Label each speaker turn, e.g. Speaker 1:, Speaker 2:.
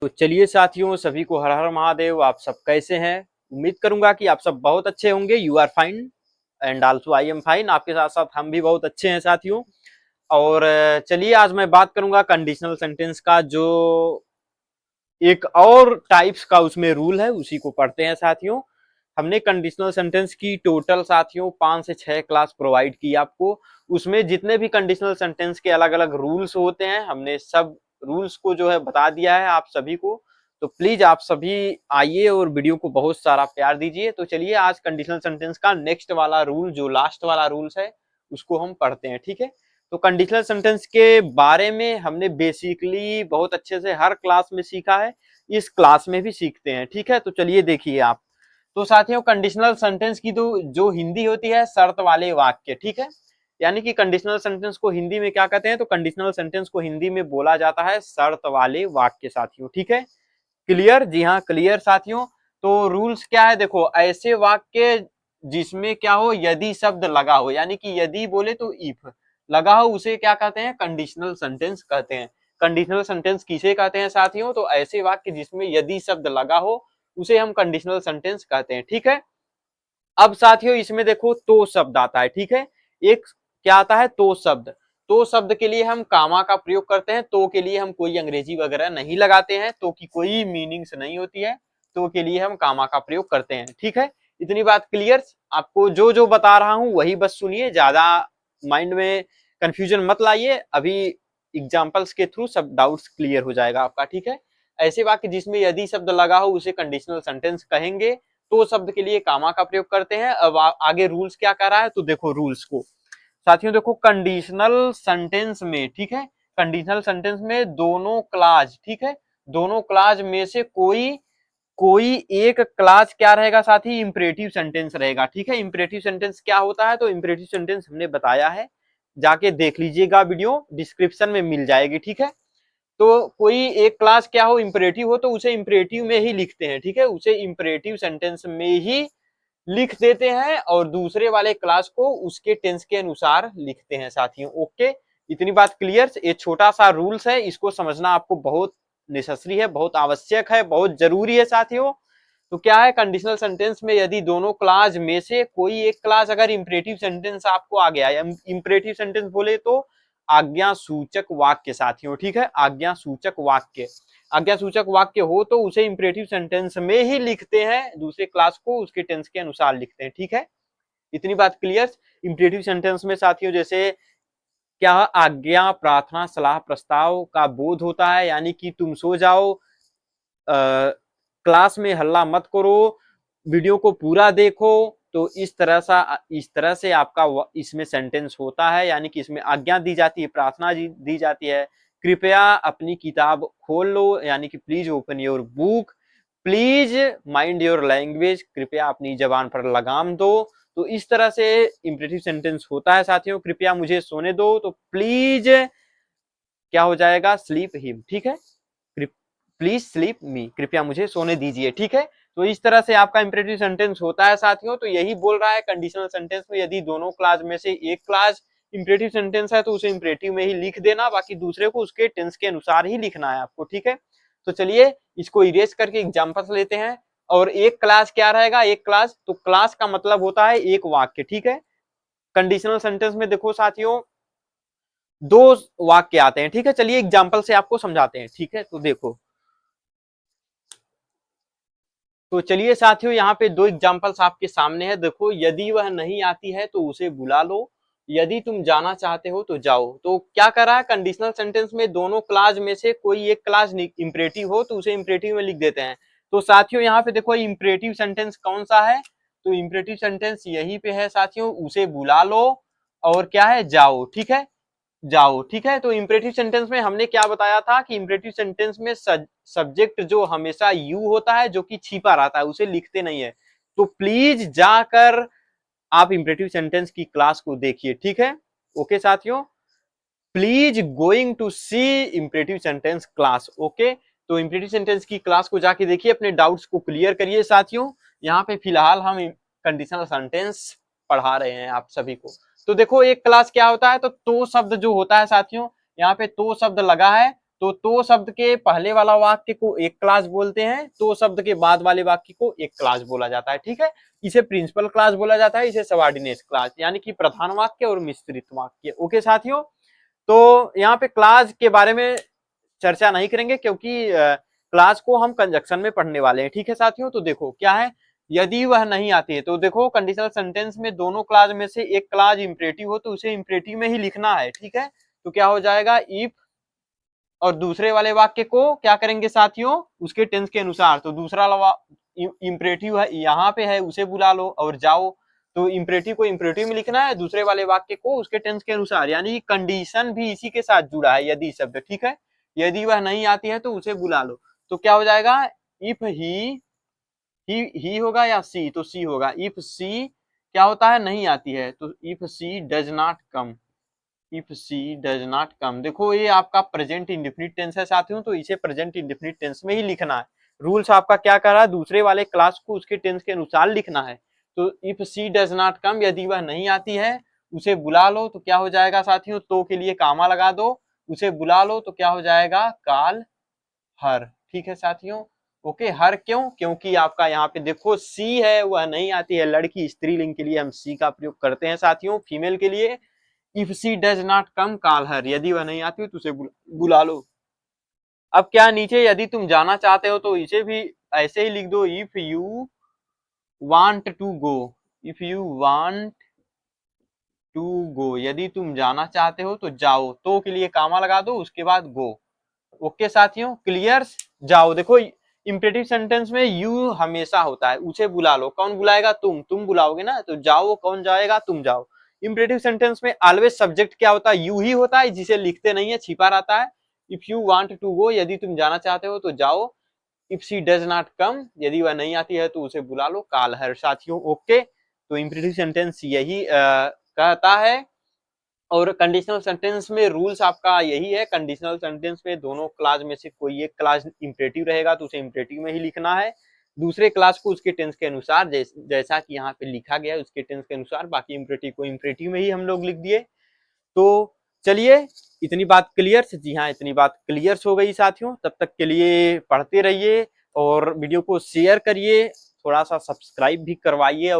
Speaker 1: तो चलिए साथियों, सभी को हर हर महादेव। आप सब कैसे हैं? उम्मीद करूंगा कि आप सब बहुत अच्छे होंगे। You are fine and also I am fine. आपके साथ साथ हम भी बहुत अच्छे हैं साथियों। और चलिए आज मैं बात करूंगा कंडीशनल सेंटेंस का, जो एक और टाइप्स का उसमें रूल है, उसी को पढ़ते हैं साथियों। हमने कंडीशनल सेंटेंस की टोटल साथियों 5 से 6 क्लास प्रोवाइड की आपको। उसमें जितने भी कंडीशनल सेंटेंस के अलग अलग रूल्स होते हैं, हमने सब रूल्स को जो है बता दिया है आप सभी को। तो प्लीज आप सभी आइए और वीडियो को बहुत सारा प्यार दीजिए। तो चलिए आज कंडीशनल सेंटेंस का नेक्स्ट वाला रूल, जो लास्ट वाला रूल्स है, उसको हम पढ़ते हैं। ठीक है, तो कंडीशनल सेंटेंस के बारे में हमने बेसिकली बहुत अच्छे से हर क्लास में सीखा है, इस क्लास में भी सीखते हैं। ठीक है, तो चलिए देखिए आप। तो साथियों, कंडीशनल सेंटेंस की तो जो हिंदी होती है शर्त वाले वाक्य। ठीक है, यानी कि कंडीशनल सेंटेंस को हिंदी में क्या कहते हैं? तो कंडीशनल सेंटेंस को हिंदी में बोला जाता है शर्त वाले वाक्य साथियों। ठीक है, क्लियर? जी हाँ, क्लियर साथियों। तो रूल्स क्या है? देखो, ऐसे वाक्य जिसमें क्या हो, यदि शब्द लगा हो, यानी कि यदि बोले तो इफ लगा हो, उसे क्या कहते हैं? कंडीशनल सेंटेंस कहते हैं। कंडीशनल सेंटेंस किसे कहते हैं साथियों? तो ऐसे वाक्य जिसमें यदि शब्द लगा हो, उसे हम कंडीशनल सेंटेंस कहते हैं। ठीक है, अब साथियों इसमें देखो तो शब्द आता है। ठीक है, एक क्या आता है? तो शब्द। तो शब्द के लिए हम कामा का प्रयोग करते हैं। तो के लिए हम कोई अंग्रेजी वगैरह नहीं लगाते हैं, तो की कोई मीनिंग्स नहीं होती है। तो के लिए हम कामा का प्रयोग करते हैं। ठीक है, इतनी बात क्लियर? आपको जो जो बता रहा हूं वही बस सुनिए, ज्यादा माइंड में कंफ्यूजन मत लाइए। अभी एग्जाम्पल्स के थ्रू सब डाउट्स क्लियर हो जाएगा आपका। ठीक है, ऐसे वाक्य जिसमें यदि शब्द लगा हो उसे कंडीशनल सेंटेंस कहेंगे। तो शब्द के लिए कामा का प्रयोग करते हैं। अब आगे रूल्स क्या कह रहा है, तो देखो रूल्स को साथियों। देखो कंडीशनल सेंटेंस में, ठीक है, कंडीशनल सेंटेंस में दोनों क्लाज, ठीक है, दोनों क्लाज में से कोई कोई एक क्लाज क्या रहेगा साथी? इंपरेटिव सेंटेंस रहेगा। ठीक है, इंपरेटिव सेंटेंस क्या होता है? तो इंपरेटिव सेंटेंस हमने बताया है, जाके देख लीजिएगा, वीडियो डिस्क्रिप्शन में मिल जाएगी। ठीक है, तो कोई एक क्लास क्या हो, इंपरेटिव हो, तो उसे इंपरेटिव में ही लिखते हैं। ठीक है, उसे इंपरेटिव सेंटेंस में ही लिख देते हैं और दूसरे वाले क्लास को उसके टेंस के अनुसार लिखते हैं साथियों। ओके, इतनी बात क्लियर? ये छोटा सा रूल्स है, इसको समझना आपको बहुत नेसेसरी है, बहुत आवश्यक है, बहुत जरूरी है साथियों। तो क्या है, कंडीशनल सेंटेंस में यदि दोनों क्लास में से कोई एक क्लास अगर इंपरेटिव सेंटेंस आपको आ गया, इंपरेटिव सेंटेंस बोले तो आज्ञा सूचक वाक्य साथियों। ठीक है, आज्ञा सूचक वाक्य, आज्ञा सूचक वाक्य हो तो उसे इंपरेटिव सेंटेंस में ही लिखते हैं, दूसरे क्लास को उसके टेंस के अनुसार लिखते हैं। ठीक है, इतनी बात क्लियर? इंपरेटिव सेंटेंस में साथियों जैसे क्या, आज्ञा, प्रार्थना, सलाह, प्रस्ताव का बोध होता है, यानी कि तुम सो जाओ, क्लास में हल्ला मत करो, वीडियो को पूरा देखो। तो इस तरह से आपका इसमें सेंटेंस होता है, यानी कि इसमें आज्ञा दी जाती है, प्रार्थना दी जाती है। कृपया अपनी किताब खोल लो, यानी कि please open your book, please mind your language, कृपया अपनी जबान पर लगाम दो। तो इस तरह से इंपरेटिव सेंटेंस होता है साथियों। कृपया मुझे सोने दो, तो प्लीज क्या हो जाएगा? Sleep him. ठीक है, प्लीज स्लीप मी, कृपया मुझे सोने दीजिए। ठीक है, तो इस तरह से आपका इंपरेटिव सेंटेंस होता है साथियों। तो यही बोल रहा है कंडीशनल सेंटेंस में यदि दोनों क्लास में से एक क्लास इंपरेटिव सेंटेंस है तो उसे इंपरेटिव में ही लिख देना, बाकी दूसरे को उसके टेंस के अनुसार ही लिखना है आपको। ठीक है, तो चलिए इसको इरेज करके एग्जांपल्स लेते हैं। और एक क्लास क्या रहेगा? एक क्लास, तो क्लास का मतलब होता है एक वाक्य। ठीक है, कंडीशनल सेंटेंस में देखो साथियों दो वाक्य आते हैं। ठीक है, चलिए एग्जांपल से आपको समझाते हैं। ठीक है, तो देखो, तो चलिए साथियों यहाँ पे दो एग्जांपल्स आपके सामने है। देखो, यदि वह नहीं आती है तो उसे बुला लो, यदि तुम जाना चाहते हो तो जाओ। तो क्या कर रहा है, कंडीशनल सेंटेंस में दोनों क्लास में से कोई एक क्लास इंपरेटिव हो तो उसे इंपरेटिव में लिख देते हैं। तो साथियों यहाँ पे देखो इंपरेटिव सेंटेंस कौन सा है? तो इंपरेटिव सेंटेंस यही पे है साथियों, उसे बुला लो और क्या है, जाओ। ठीक है, जाओ। ठीक है, तो इंपरेटिव सेंटेंस में हमने क्या बताया था कि इंपरेटिव सेंटेंस में सब्जेक्ट जो हमेशा यू होता है, जो कि छिपा रहता है, उसे लिखते नहीं है। तो प्लीज जाकर आप इंपरेटिव सेंटेंस की क्लास को देखिए। ठीक है, ओके साथियों, please going to see imperative sentence class. Okay, तो इंपरेटिव सेंटेंस की क्लास को जाके देखिए, अपने डाउट्स को क्लियर करिए साथियों। यहाँ पे फिलहाल हम कंडीशनल सेंटेंस पढ़ा रहे हैं आप सभी को। तो देखो एक क्लास क्या होता है, तो शब्द जो होता है साथियों, यहाँ पे तो शब्द लगा है तो शब्द के पहले वाला वाक्य को एक क्लास बोलते हैं, तो शब्द के बाद वाले वाक्य को एक क्लास बोला जाता है। ठीक है, इसे प्रिंसिपल क्लास बोला जाता है, इसे सबऑर्डिनेट क्लास, यानी कि प्रधान वाक्य और मिश्रित वाक्य। ओके साथियों, तो यहाँ पे क्लास के बारे में चर्चा नहीं करेंगे क्योंकि क्लास को हम कंजक्शन में पढ़ने वाले हैं। ठीक है साथियों, तो देखो क्या है, यदि वह नहीं आती है, तो देखो कंडीशनल सेंटेंस में दोनों क्लास में से एक क्लास इंपरेटिव हो तो उसे इंपरेटिव में ही लिखना है। ठीक है, तो क्या हो जाएगा, इफ, और दूसरे वाले वाक्य को क्या करेंगे साथियों, उसके टेंस के अनुसार। तो दूसरा इंपरेटिव है यहाँ पे है, उसे बुला लो और जाओ, तो इंपरेटिव को इंपरेटिव में लिखना है, दूसरे वाले वाक्य को उसके टेंस के अनुसार, यानी कंडीशन भी इसी के साथ जुड़ा है, यदि शब्द। ठीक है, यदि वह नहीं आती है तो उसे बुला लो, तो क्या हो जाएगा, इफ ही होगा या सी, तो सी होगा। इफ सी क्या होता है, नहीं आती है, तो if she does not come, if she does not come. देखो ये आपका प्रेजेंट इंडेफिनिट टेंस है साथियों, तो इसे प्रेजेंट इंडेफिनिट टेंस में ही लिखना है। रूल्स आपका क्या कर रहा है, दूसरे वाले क्लास को उसके टेंस के अनुसार लिखना है। तो if she does not come, यदि वह नहीं आती है उसे बुला लो, तो क्या हो जाएगा साथियों, तो के लिए कामा लगा दो, उसे बुला लो, तो क्या हो जाएगा, कॉल हर। ठीक है साथियों, ओके, हर क्यों, क्योंकि आपका यहाँ पे देखो सी है, वह नहीं आती है, लड़की, स्त्रीलिंग के लिए हम सी का प्रयोग करते हैं साथियों, फीमेल के लिए if she does not come call her, यदि वह नहीं आती हो तो उसे बुला लो। अब क्या नीचे यदि तुम जाना चाहते हो तो इसे भी ऐसे ही लिख दो, if you want to go, if you want to go, यदि तुम जाना चाहते हो तो जाओ, तो के लिए कामा लगा दो, उसके बाद गो। ओके साथियों, क्लियर, जाओ। देखो इंपेरेटिव सेंटेंस में यू हमेशा होता है, उसे बुला लो, कौन बुलाएगा, तुम बुलाओगे ना, तो जाओ कौन जाएगा, तुम जाओ। इंपेरेटिव सेंटेंस में ऑलवेज सब्जेक्ट क्या होता है, यू ही होता है, जिसे लिखते नहीं है, छिपा रहता है। If you want to go, यदि तुम जाना चाहते हो तो जाओ। If she does not come, यदि वह नहीं आती है तो उसे बुला लो, कॉल हर। साथियों ओके, तो इंपेरेटिव सेंटेंस यही कहता है। और कंडीशनल सेंटेंस में रूल्स आपका यही है, कंडीशनल सेंटेंस में दोनों क्लास में से कोई एक क्लास इंपरेटिव रहेगा तो उसे इंपरेटिव में ही लिखना है, दूसरे क्लास को उसके टेंस के अनुसार, जैसा कि यहाँ पे लिखा गया है उसके टेंस के अनुसार, बाकी इंपरेटिव को इंपरेटिव में ही हम लोग लिख दिए। तो चलिए, इतनी बात क्लियर, जी हाँ, इतनी बात क्लियर हो गई साथियों। तब तक के लिए पढ़ते रहिए और वीडियो को शेयर करिए, थोड़ा सा सब्सक्राइब भी करवाइए और